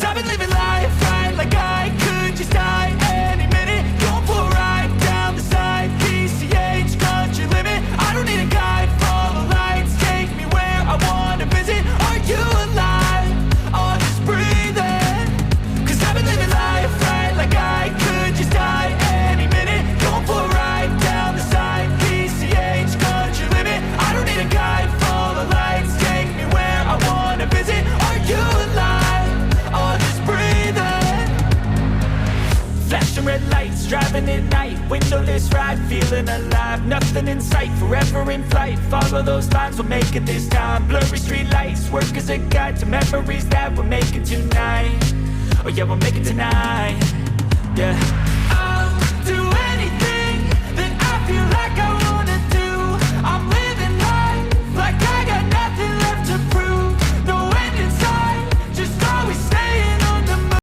I've been living life right like I could just die any minute. Going for a ride down the side, PCH, country limit. I don't need a guide, follow lights, take me where I wanna visit. Are you alive? Or just breathing? I've been living life right like I could just die any minute. Going for a ride down the side, PCH, country limit. I don't need a guide, follow lights, take me where I wanna visit. Are you alive? Or just breathing? Flashing red lights, driving at night, windowless ride, feeling alive. Nothing in sight, forever in flight. Follow those lines, we'll make it this time. Blurry street lights, work as a guide to memories that we're making tonight. Oh yeah, we'll make it tonight. Yeah.